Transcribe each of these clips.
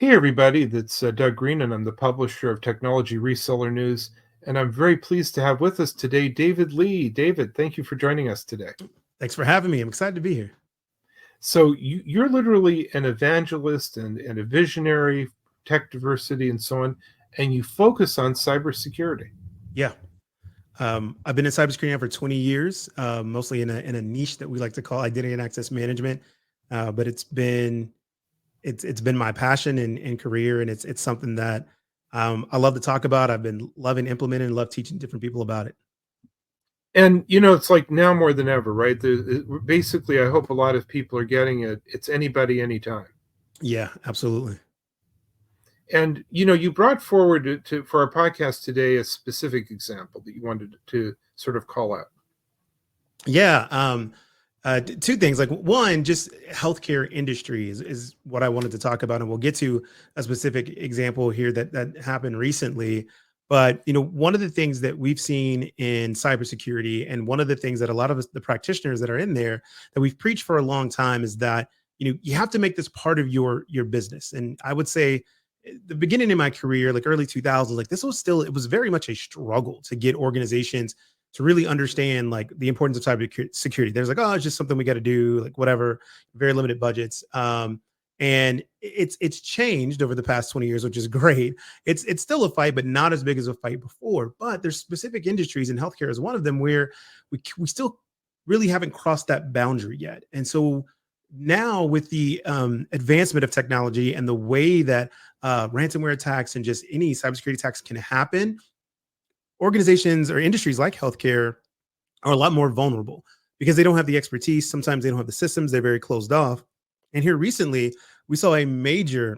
Hey, everybody, that's Doug Green, and I'm the publisher of Technology Reseller News. And I'm very pleased to have with us today David Lee. David, thank you for joining us today. Thanks for having me. I'm excited to be here. So, you're literally an evangelist and a visionary, tech diversity, and so on, and you focus on cybersecurity. Yeah. I've been in cybersecurity now for 20 years, mostly in a niche that we like to call identity and access management. But it's been my passion and career, and it's something that I love to talk about. I've been loving implementing and love teaching different people about it. And, it's like now more than ever, right? Basically, I hope a lot of people are getting it. It's anybody, anytime. Yeah, absolutely. And you brought forward for our podcast today a specific example that you wanted to sort of call out. Yeah. Two things. Like one, just healthcare industry is what I wanted to talk about, and we'll get to a specific example here that happened recently. But one of the things that we've seen in cybersecurity, and one of the things that a lot of us, the practitioners that are in there, that we've preached for a long time, is that you have to make this part of your business. And I would say, the beginning of my career, like early 2000s, like it was very much a struggle to get organizations to really understand like the importance of cyber security. There's like, oh, it's just something we got to do, like whatever, very limited budgets. And it's changed over the past 20 years, which is great. It's still a fight, but not as big as a fight before. But there's specific industries, and healthcare is one of them, where we still really haven't crossed that boundary yet. And so now, with the advancement of technology and the way that ransomware attacks and just any cybersecurity attacks can happen, organizations or industries like healthcare are a lot more vulnerable because they don't have the expertise. Sometimes they don't have the systems. They're very closed off. And here recently, we saw a major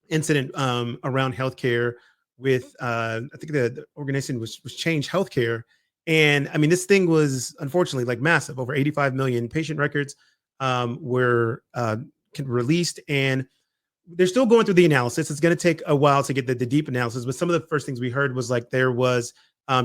incident around healthcare with, I think the organization was Change Healthcare. And I mean, this thing was unfortunately like massive. Over 85 million patient records were released, and they're still going through the analysis. It's going to take a while to get the deep analysis, but some of the first things we heard was like there was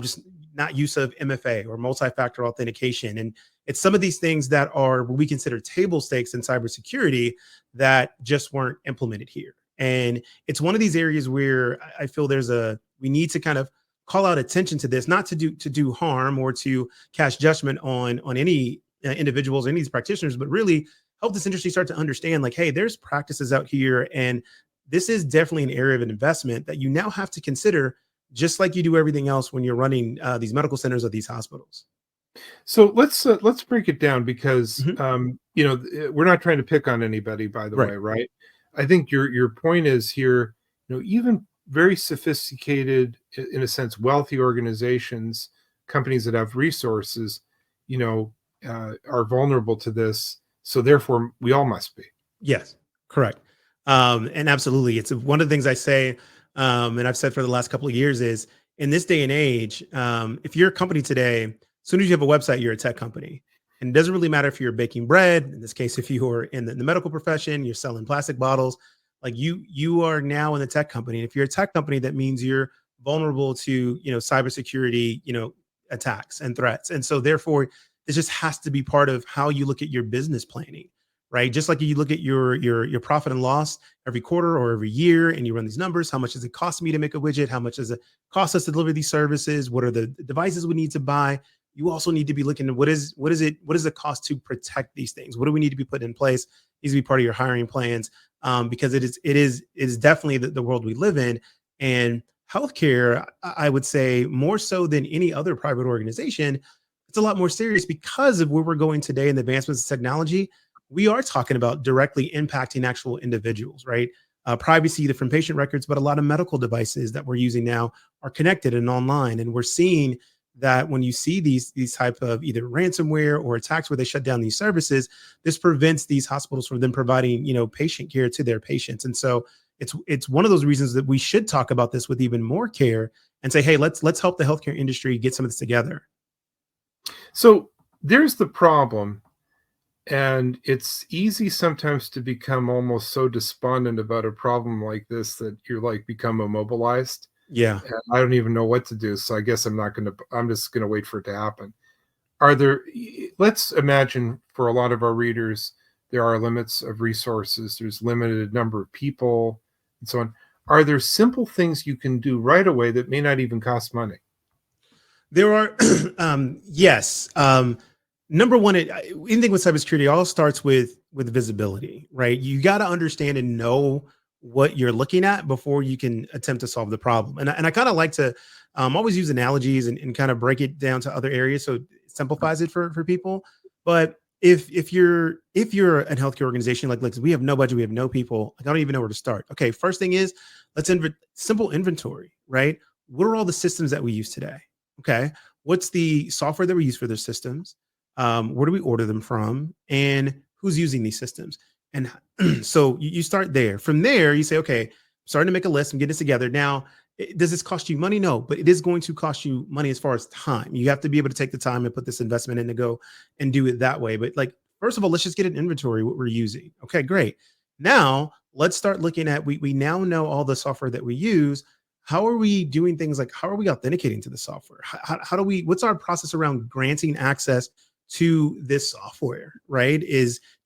just not use of MFA or multi-factor authentication. And it's some of these things that are what we consider table stakes in cybersecurity that just weren't implemented here. And it's one of these areas where I feel we need to kind of call out attention to this, not to do harm or to cast judgment on any individuals or any of these practitioners, but really help this industry start to understand like, hey, there's practices out here, and this is definitely an area of an investment that you now have to consider, just like you do everything else when you're running these medical centers or these hospitals. So let's break it down because Mhm. we're not trying to pick on anybody, by the Right. way, right? I think your point is here. Even very sophisticated, in a sense, wealthy organizations, companies that have resources, are vulnerable to this. So therefore, we all must be. Yes, correct. And absolutely, it's one of the things I say, and I've said for the last couple of years is, in this day and age, if you're a company today, as soon as you have a website, you're a tech company. And it doesn't really matter if you're baking bread. In this case, if you are in the medical profession, you're selling plastic bottles, like you are now in the tech company. And if you're a tech company, that means you're vulnerable to cybersecurity, attacks and threats. And so therefore, this just has to be part of how you look at your business planning, right? Just like you look at your profit and loss every quarter or every year, and you run these numbers. How much does it cost me to make a widget? How much does it cost us to deliver these services? What are the devices we need to buy? You also need to be looking at what is the cost to protect these things? What do we need to be put in place? It needs to be part of your hiring plans, because it is definitely the world we live in. And healthcare, I would say, more so than any other private organization, it's a lot more serious because of where we're going today and the advancements of technology. We are talking about directly impacting actual individuals, right? Privacy, either from patient records, but a lot of medical devices that we're using now are connected and online. And we're seeing that when you see these type of either ransomware or attacks where they shut down these services, this prevents these hospitals from them providing, patient care to their patients. And so it's one of those reasons that we should talk about this with even more care and say, hey, let's help the healthcare industry get some of this together. So there's the problem. And it's easy sometimes to become almost so despondent about a problem like this that you're like become immobilized. Yeah. And I don't even know what to do. So I guess I'm just going to wait for it to happen. Let's imagine for a lot of our readers, there are limits of resources. There's limited number of people. and so on. Are there simple things you can do right away that may not even cost money? There are, yes. Number one, anything with cybersecurity all starts with visibility, right? You got to understand and know what you're looking at before you can attempt to solve the problem. And I kind of like to always use analogies and kind of break it down to other areas so it simplifies it for people. But if you're a healthcare organization like we have no budget, we have no people, like I don't even know where to start. Okay, first thing is let's simple inventory, right? What are all the systems that we use today? Okay. What's the software that we use for their systems? Where do we order them from? And who's using these systems? And so you start there. From there, you say, okay, I'm starting to make a list. I'm getting this together. Now, does this cost you money? No, but it is going to cost you money as far as time. You have to be able to take the time and put this investment in to go and do it that way. But like, first of all, let's just get an inventory what we're using. Okay, great. Now let's start looking at we now know all the software that we use. How are we doing things like how are we authenticating to the software? How do we what's our process around granting access to this software, right?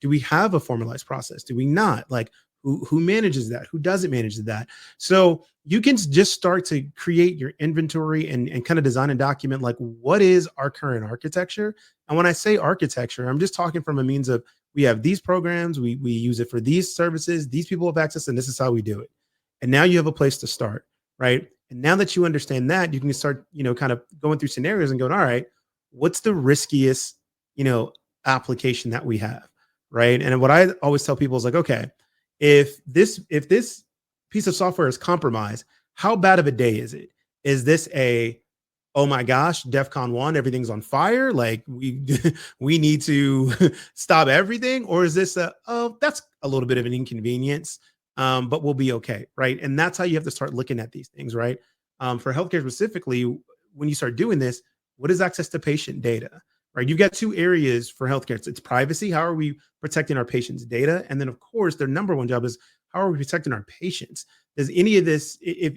Do we have a formalized process? Do we not? Like who manages that? Who doesn't manage that? So you can just start to create your inventory and kind of design and document like what is our current architecture. And when I say architecture, I'm just talking from a means of we have these programs, we use it for these services, these people have access, and this is how we do it. And now you have a place to start, right? And now that you understand that, you can start, kind of going through scenarios and going, all right, what's the riskiest, application that we have, right? And what I always tell people is like, okay, if this piece of software is compromised, how bad of a day is it? Is this a oh my gosh, DEFCON 1, everything's on fire, like we we need to stop everything, or is this oh that's a little bit of an inconvenience, but we'll be okay, right? And that's how you have to start looking at these things, right? For healthcare specifically, when you start doing this, what is access to patient data? Right, you've got two areas for healthcare. It's privacy. How are we protecting our patients' data? And then, of course, their number one job is how are we protecting our patients? Does any of this, if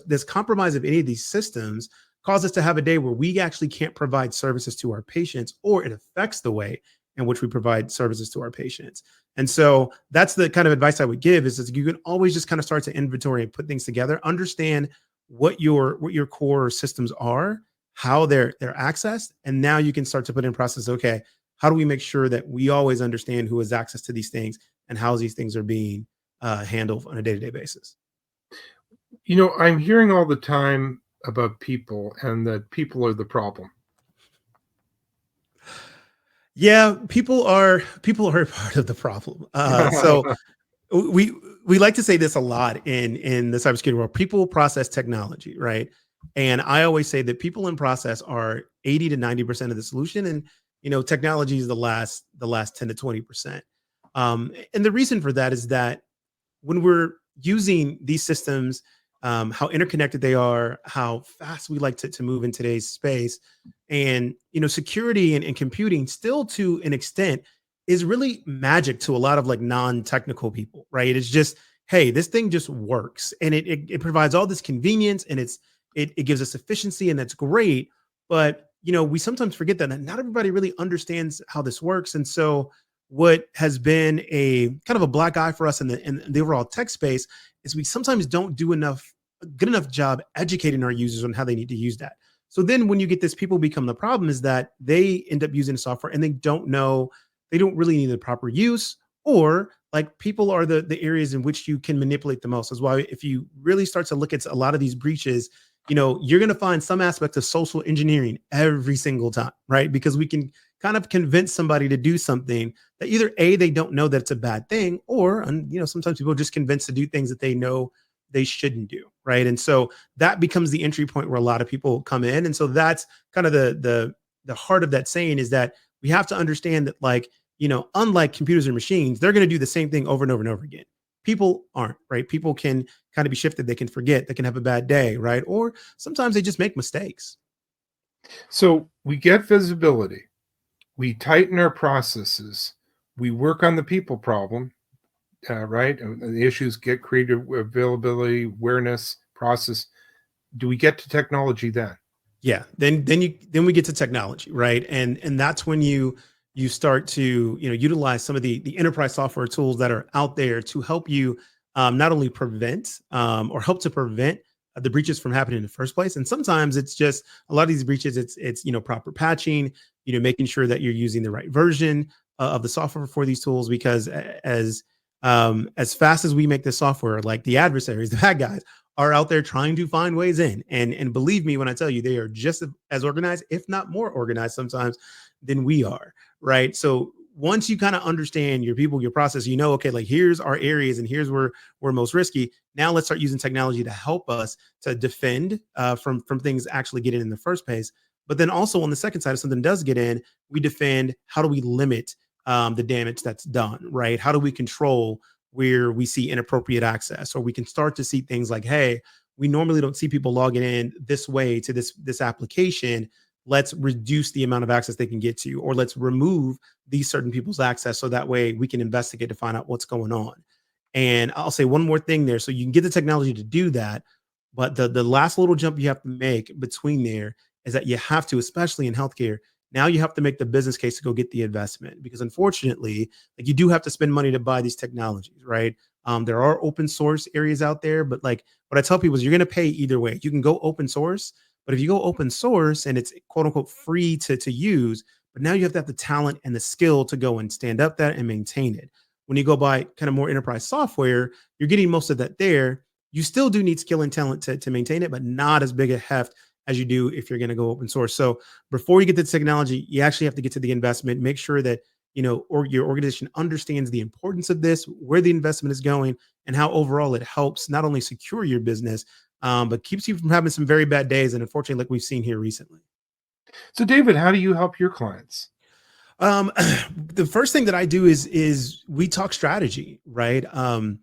this compromise of any of these systems cause us to have a day where we actually can't provide services to our patients, or it affects the way in which we provide services to our patients? And so that's the kind of advice I would give is that you can always just kind of start to inventory and put things together, understand what your core systems are, how they're accessed, and now you can start to put in process. Okay, how do we make sure that we always understand who has access to these things and how these things are being handled on a day-to-day basis? I'm hearing all the time about people and that people are the problem. Yeah, people are a part of the problem. So we we like to say this a lot in the cybersecurity world. People process technology, right? And I always say that people in process are 80 to 90% of the solution, and technology is the last 10 to 20%. And the reason for that is that when we're using these systems, how interconnected they are, how fast we like to move in today's space, and security and computing still to an extent is really magic to a lot of like non-technical people, right? It's just, hey, this thing just works, and it provides all this convenience, and it gives us efficiency, and that's great. But we sometimes forget that not everybody really understands how this works, and so what has been a kind of a black eye for us in the overall tech space is we sometimes don't do a good enough job educating our users on how they need to use that. So then when you get this, people become the problem is that they end up using the software and they don't know, they don't really need the proper use, or like people are the areas in which you can manipulate the most. That's why if you really start to look at a lot of these breaches, you're going to find some aspect of social engineering every single time, right? Because we can kind of convince somebody to do something that either A, they don't know that it's a bad thing, or and sometimes people are just convinced to do things that they know they shouldn't do, right? And so that becomes the entry point where a lot of people come in. And so that's kind of the heart of that saying is that we have to understand that, like, unlike computers or machines, they're going to do the same thing over and over and over again. People aren't, right? People can kind of be shifted, they can forget, they can have a bad day, right? Or sometimes they just make mistakes. So we get visibility, we tighten our processes, we work on the people problem, right? The issues get created, availability, awareness, process. Do we get to technology then? Yeah, then we get to technology, right? And that's when you start to utilize some of the enterprise software tools that are out there to help you not only prevent or help to prevent the breaches from happening in the first place. And sometimes it's just a lot of these breaches. It's proper patching, making sure that you're using the right version of the software for these tools. Because as fast as we make this software, like the adversaries, the bad guys, are out there trying to find ways in. And believe me when I tell you, they are just as organized, if not more organized sometimes than we are, right? So once you kind of understand your people, your process, okay, like here's our areas and here's where we're most risky. Now let's start using technology to help us to defend from things actually getting in the first place. But then also on the second side, if something does get in, we defend. How do we limit the damage that's done, right? How do we control where we see inappropriate access, or we can start to see things like, hey, we normally don't see people logging in this way to this application. Let's reduce the amount of access they can get to, or let's remove these certain people's access so that way we can investigate to find out what's going on. And I'll say one more thing there. So you can get the technology to do that, but the last little jump you have to make between there is that you have to, especially in healthcare, now you have to make the business case to go get the investment, because unfortunately, like, you do have to spend money to buy these technologies, right? There are open source areas out there, but like what I tell people is you're going to pay either way. You can go open source, but if you go open source and it's quote unquote free to use, but now you have to have the talent and the skill to go and stand up that and maintain it. When you go buy kind of more enterprise software, you're getting most of that there. You still do need skill and talent to maintain it, but not as big a heft as you do if you're going to go open source. So before you get to the technology, you actually have to get to the investment, make sure that, or your organization understands the importance of this, where the investment is going, and how overall it helps not only secure your business, but keeps you from having some very bad days. And unfortunately, like we've seen here recently. So, David, how do you help your clients? Um, the first thing that I do is we talk strategy, right? One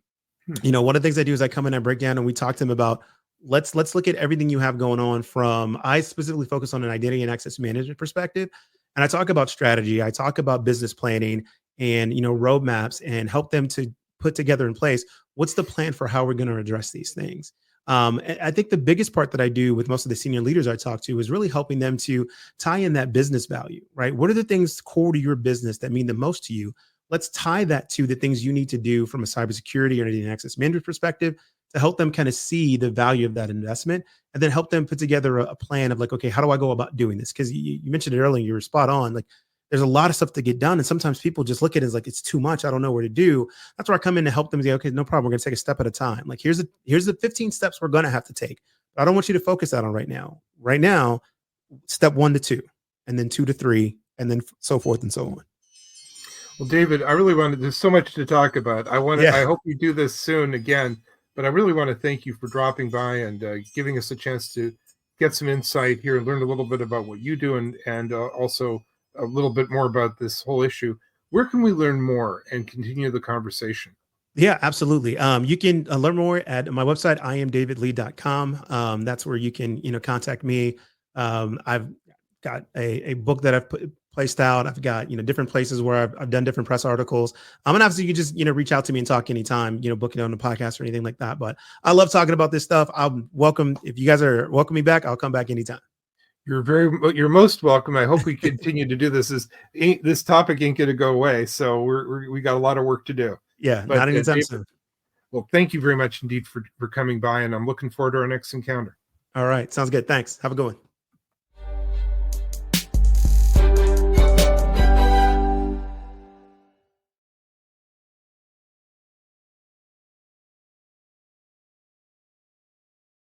of the things I do is I come in and break down and we talk to them about let's look at everything you have going on. From I specifically focus on an identity and access management perspective, and I talk about strategy. I talk about business planning and roadmaps, and help them to put together in place what's the plan for how we're going to address these things. And I think the biggest part that I do with most of the senior leaders I talk to is really helping them to tie in that business value, right? What are the things core to your business that mean the most to you? Let's tie that to the things you need to do from a cybersecurity or identity and access management perspective to help them kind of see the value of that investment, and then help them put together a plan of like, okay, how do I go about doing this? Because you mentioned it earlier, you were spot on. Like, there's a lot of stuff to get done, and sometimes people just look at it as like it's too much. I don't know where to do. That's where I come in to help them say, okay, no problem. We're going to take a step at a time. Like, here's the 15 steps we're going to have to take. But I don't want you to focus that on right now. Right now, step 1 to 2, and then 2 to 3, and then so forth and so on. Well, David, I really wanted, there's so much to talk about. Yeah. I hope we do this soon again, but I really want to thank you for dropping by and giving us a chance to get some insight here and learn a little bit about what you do, and also a little bit more about this whole issue. Where can we learn more and continue the conversation? Yeah, absolutely. You can learn more at my website, iamdavidlee.com. That's where you can, contact me. I've got a book that I've placed out. I've got, different places where I've done different press articles. And obviously you can just, reach out to me and talk anytime, book it on the podcast or anything like that. But I love talking about this stuff. I'm welcome. If you guys are welcome me back, I'll come back anytime. You're most welcome. I hope we continue to do this. This topic ain't going to go away, so we got a lot of work to do. Yeah, But not anytime David, soon. well, thank you very much indeed for coming by, and I'm looking forward to our next encounter. All right. Sounds good. Thanks. Have a good one.